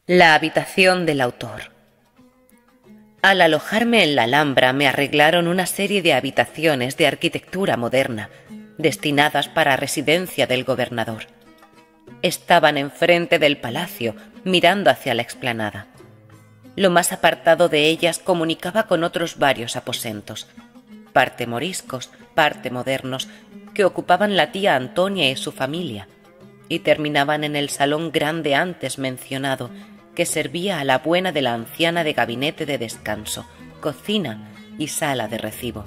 La habitación del autor. Al alojarme en la Alhambra me arreglaron una serie de habitaciones de arquitectura moderna, destinadas para residencia del gobernador. Estaban enfrente del palacio, mirando hacia la explanada. Lo más apartado de ellas comunicaba con otros varios aposentos, parte moriscos, parte modernos, que ocupaban la tía Antonia y su familia, y terminaban en el salón grande antes mencionado, que servía a la buena de la anciana de gabinete de descanso, cocina y sala de recibo.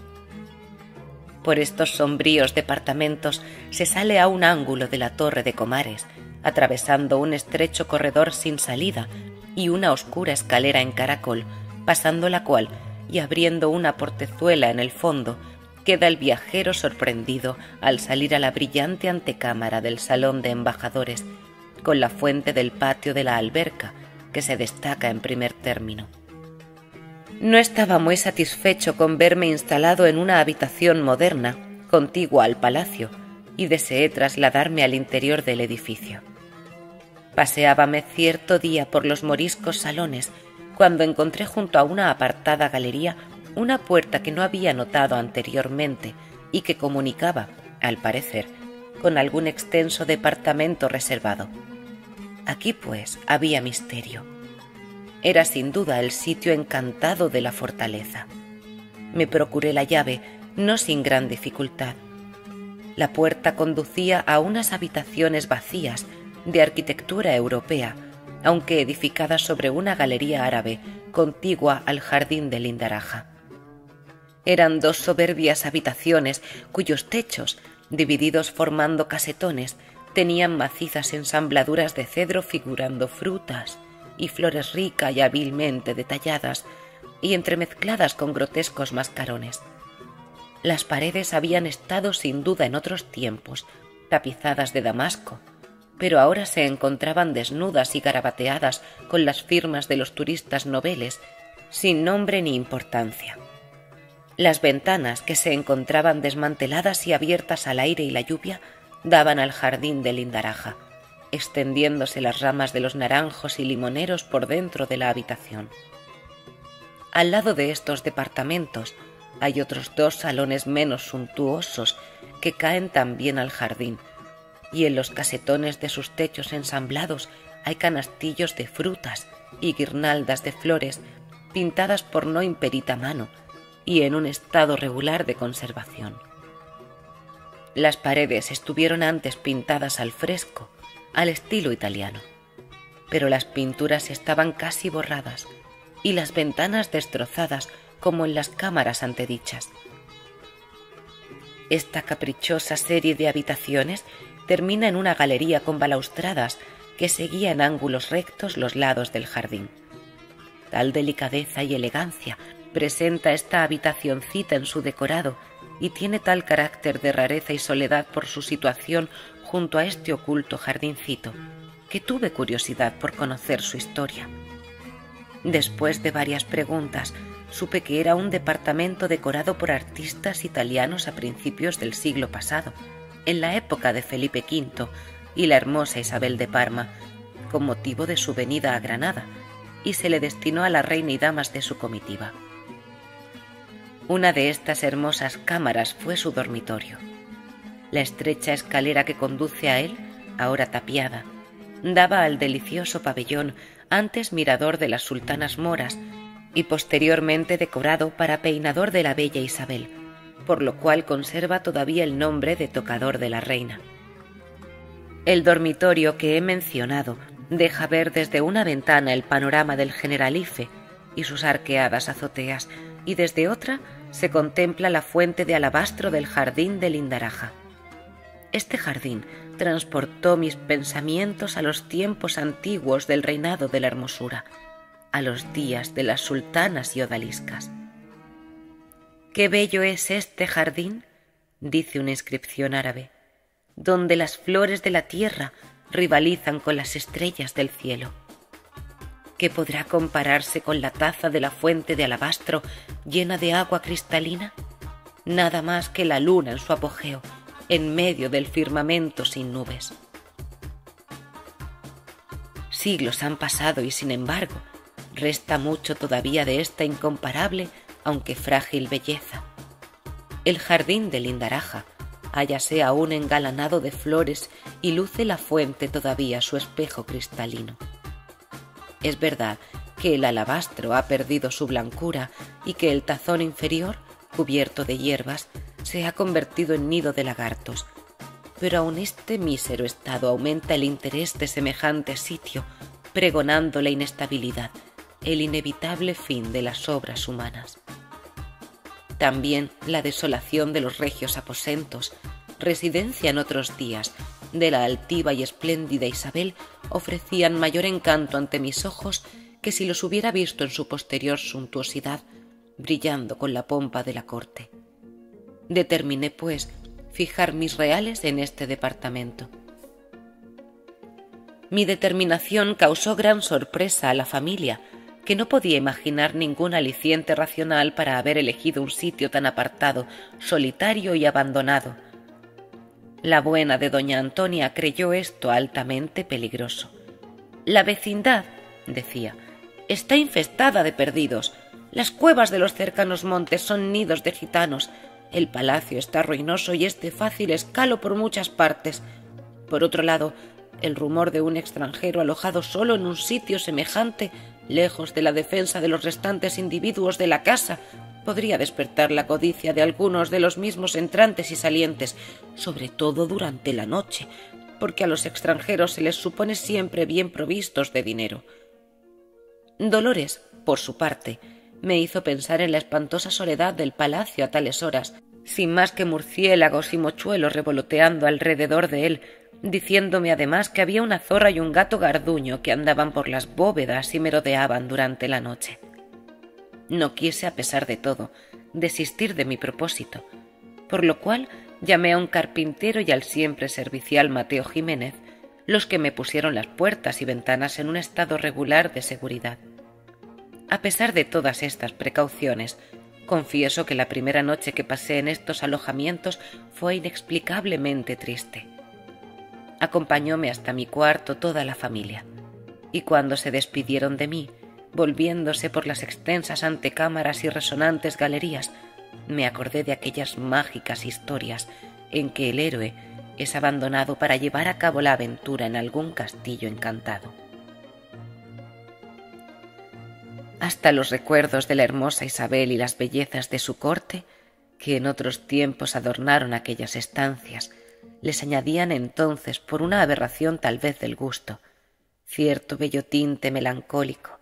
Por estos sombríos departamentos se sale a un ángulo de la Torre de Comares, atravesando un estrecho corredor sin salida y una oscura escalera en caracol, pasando la cual y abriendo una portezuela en el fondo, queda el viajero sorprendido al salir a la brillante antecámara del salón de embajadores, con la fuente del patio de la alberca, que se destaca en primer término. No estaba muy satisfecho con verme instalado en una habitación moderna, contigua al palacio, y deseé trasladarme al interior del edificio. Paseábame cierto día por los moriscos salones, cuando encontré junto a una apartada galería una puerta que no había notado anteriormente y que comunicaba, al parecer, con algún extenso departamento reservado. Aquí, pues, había misterio. Era sin duda el sitio encantado de la fortaleza. Me procuré la llave, no sin gran dificultad. La puerta conducía a unas habitaciones vacías, de arquitectura europea, aunque edificadas sobre una galería árabe contigua al jardín de Lindaraja. Eran dos soberbias habitaciones cuyos techos, divididos formando casetones, tenían macizas ensambladuras de cedro figurando frutas y flores ricas y hábilmente detalladas y entremezcladas con grotescos mascarones. Las paredes habían estado sin duda en otros tiempos tapizadas de damasco, pero ahora se encontraban desnudas y garabateadas con las firmas de los turistas noveles, sin nombre ni importancia. Las ventanas, que se encontraban desmanteladas y abiertas al aire y la lluvia, daban al jardín de Lindaraja, extendiéndose las ramas de los naranjos y limoneros por dentro de la habitación. Al lado de estos departamentos hay otros dos salones menos suntuosos que caen también al jardín, y en los casetones de sus techos ensamblados hay canastillos de frutas y guirnaldas de flores pintadas por no imperita mano y en un estado regular de conservación. Las paredes estuvieron antes pintadas al fresco, al estilo italiano, pero las pinturas estaban casi borradas y las ventanas destrozadas como en las cámaras antedichas. Esta caprichosa serie de habitaciones termina en una galería con balaustradas que seguía en ángulos rectos los lados del jardín. Tal delicadeza y elegancia presenta esta habitacioncita en su decorado y tiene tal carácter de rareza y soledad por su situación junto a este oculto jardincito, que tuve curiosidad por conocer su historia. Después de varias preguntas, supe que era un departamento decorado por artistas italianos a principios del siglo pasado, en la época de Felipe V y la hermosa Isabel de Parma, con motivo de su venida a Granada, y se le destinó a la reina y damas de su comitiva. Una de estas hermosas cámaras fue su dormitorio. La estrecha escalera que conduce a él, ahora tapiada, daba al delicioso pabellón, antes mirador de las sultanas moras y posteriormente decorado para peinador de la bella Isabel, por lo cual conserva todavía el nombre de tocador de la reina. El dormitorio que he mencionado deja ver desde una ventana el panorama del Generalife y sus arqueadas azoteas, y desde otra se contempla la fuente de alabastro del jardín de Lindaraja. Este jardín transportó mis pensamientos a los tiempos antiguos del reinado de la hermosura, a los días de las sultanas y odaliscas. «Qué bello es este jardín», dice una inscripción árabe, «donde las flores de la tierra rivalizan con las estrellas del cielo. ¿Qué podrá compararse con la taza de la fuente de alabastro llena de agua cristalina? Nada más que la luna en su apogeo, en medio del firmamento sin nubes». Siglos han pasado y, sin embargo, resta mucho todavía de esta incomparable, aunque frágil belleza. El jardín de Lindaraja hállase aún engalanado de flores y luce la fuente todavía su espejo cristalino. Es verdad que el alabastro ha perdido su blancura y que el tazón inferior, cubierto de hierbas, se ha convertido en nido de lagartos, pero aun este mísero estado aumenta el interés de semejante sitio, pregonando la inestabilidad, el inevitable fin de las obras humanas. También la desolación de los regios aposentos, residencia en otros días de la altiva y espléndida Isabel, ofrecían mayor encanto ante mis ojos que si los hubiera visto en su posterior suntuosidad, brillando con la pompa de la corte. Determiné, pues, fijar mis reales en este departamento. Mi determinación causó gran sorpresa a la familia, que no podía imaginar ningún aliciente racional para haber elegido un sitio tan apartado, solitario y abandonado. La buena de doña Antonia creyó esto altamente peligroso. La vecindad, decía, está infestada de perdidos. Las cuevas de los cercanos montes son nidos de gitanos. El palacio está ruinoso y es de fácil escalo por muchas partes. Por otro lado, el rumor de un extranjero alojado solo en un sitio semejante, lejos de la defensa de los restantes individuos de la casa, podría despertar la codicia de algunos de los mismos entrantes y salientes, sobre todo durante la noche, porque a los extranjeros se les supone siempre bien provistos de dinero. Dolores, por su parte, me hizo pensar en la espantosa soledad del palacio a tales horas, sin más que murciélagos y mochuelos revoloteando alrededor de él, diciéndome además que había una zorra y un gato garduño que andaban por las bóvedas y merodeaban durante la noche. No quise, a pesar de todo, desistir de mi propósito, por lo cual llamé a un carpintero y al siempre servicial Mateo Jiménez, los que me pusieron las puertas y ventanas en un estado regular de seguridad. A pesar de todas estas precauciones, confieso que la primera noche que pasé en estos alojamientos fue inexplicablemente triste. Acompañóme hasta mi cuarto toda la familia, y cuando se despidieron de mí, volviéndose por las extensas antecámaras y resonantes galerías, me acordé de aquellas mágicas historias en que el héroe es abandonado para llevar a cabo la aventura en algún castillo encantado. Hasta los recuerdos de la hermosa Isabel y las bellezas de su corte, que en otros tiempos adornaron aquellas estancias, les añadían entonces, por una aberración tal vez del gusto, cierto bello tinte melancólico.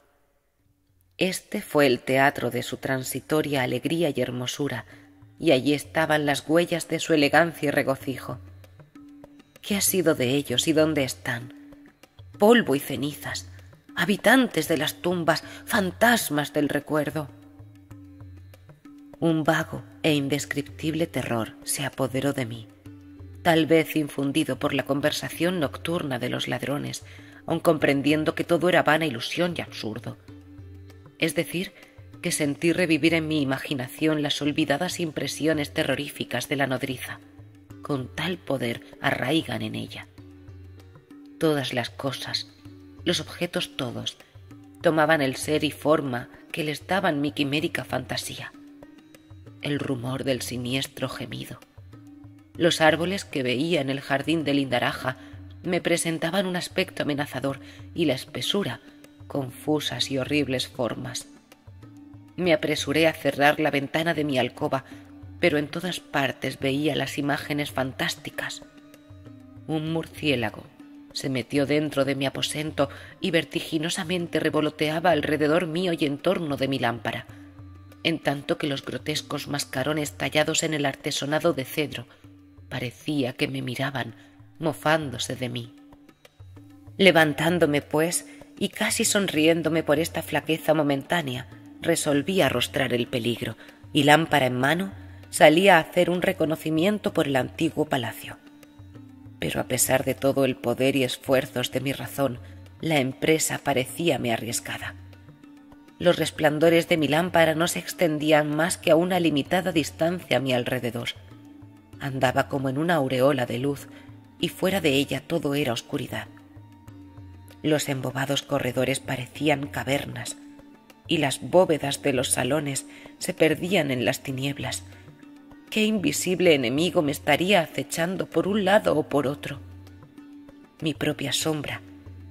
Este fue el teatro de su transitoria alegría y hermosura, y allí estaban las huellas de su elegancia y regocijo. ¿Qué ha sido de ellos y dónde están? Polvo y cenizas, habitantes de las tumbas, fantasmas del recuerdo. Un vago e indescriptible terror se apoderó de mí, tal vez infundido por la conversación nocturna de los ladrones, aun comprendiendo que todo era vana ilusión y absurdo. Es decir, que sentí revivir en mi imaginación las olvidadas impresiones terroríficas de la nodriza. Con tal poder arraigan en ella. Todas las cosas, los objetos todos, tomaban el ser y forma que les daban mi quimérica fantasía. El rumor del siniestro gemido. Los árboles que veía en el jardín de Lindaraja me presentaban un aspecto amenazador y la espesura, confusas y horribles formas. Me apresuré a cerrar la ventana de mi alcoba, pero en todas partes veía las imágenes fantásticas. Un murciélago se metió dentro de mi aposento y vertiginosamente revoloteaba alrededor mío y en torno de mi lámpara, en tanto que los grotescos mascarones tallados en el artesonado de cedro parecía que me miraban, mofándose de mí. Levantándome, pues, y casi sonriéndome por esta flaqueza momentánea, resolví arrostrar el peligro, y lámpara en mano, salí a hacer un reconocimiento por el antiguo palacio. Pero a pesar de todo el poder y esfuerzos de mi razón, la empresa parecíame arriesgada. Los resplandores de mi lámpara no se extendían más que a una limitada distancia a mi alrededor. Andaba como en una aureola de luz, y fuera de ella todo era oscuridad. Los embobados corredores parecían cavernas, y las bóvedas de los salones se perdían en las tinieblas. ¿Qué invisible enemigo me estaría acechando por un lado o por otro? Mi propia sombra,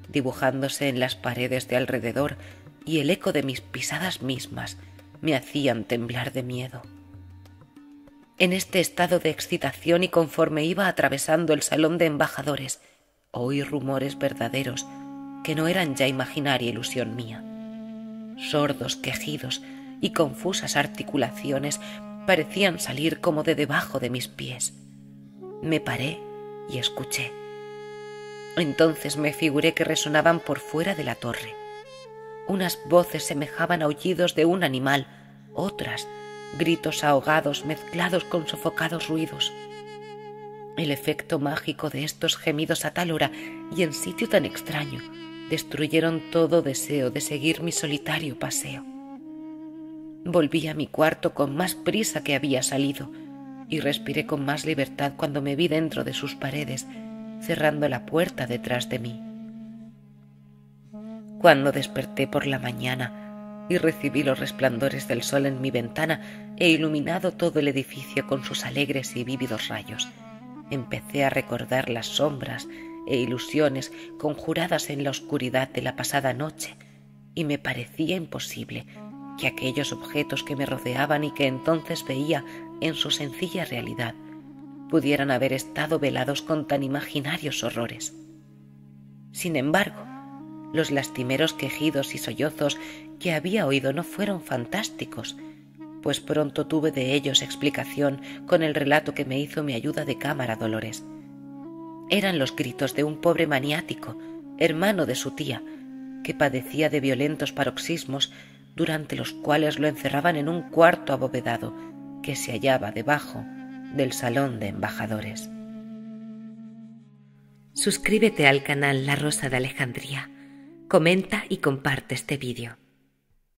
dibujándose en las paredes de alrededor, y el eco de mis pisadas mismas me hacían temblar de miedo. En este estado de excitación y conforme iba atravesando el salón de embajadores, oí rumores verdaderos que no eran ya imaginaria ilusión mía. Sordos quejidos y confusas articulaciones parecían salir como de debajo de mis pies. Me paré y escuché. Entonces me figuré que resonaban por fuera de la torre. Unas voces semejaban aullidos de un animal, otras gritos ahogados mezclados con sofocados ruidos. El efecto mágico de estos gemidos a tal hora y en sitio tan extraño destruyeron todo deseo de seguir mi solitario paseo. Volví a mi cuarto con más prisa que había salido y respiré con más libertad cuando me vi dentro de sus paredes, cerrando la puerta detrás de mí. Cuando desperté por la mañana y recibí los resplandores del sol en mi ventana e iluminado todo el edificio con sus alegres y vívidos rayos, empecé a recordar las sombras e ilusiones conjuradas en la oscuridad de la pasada noche, y me parecía imposible que aquellos objetos que me rodeaban y que entonces veía en su sencilla realidad pudieran haber estado velados con tan imaginarios horrores. Sin embargo, los lastimeros quejidos y sollozos que había oído no fueron fantásticos, pues pronto tuve de ellos explicación con el relato que me hizo mi ayuda de cámara Dolores. Eran los gritos de un pobre maniático, hermano de su tía, que padecía de violentos paroxismos, durante los cuales lo encerraban en un cuarto abovedado que se hallaba debajo del salón de embajadores. Suscríbete al canal La Rosa de Alejandría, comenta y comparte este vídeo.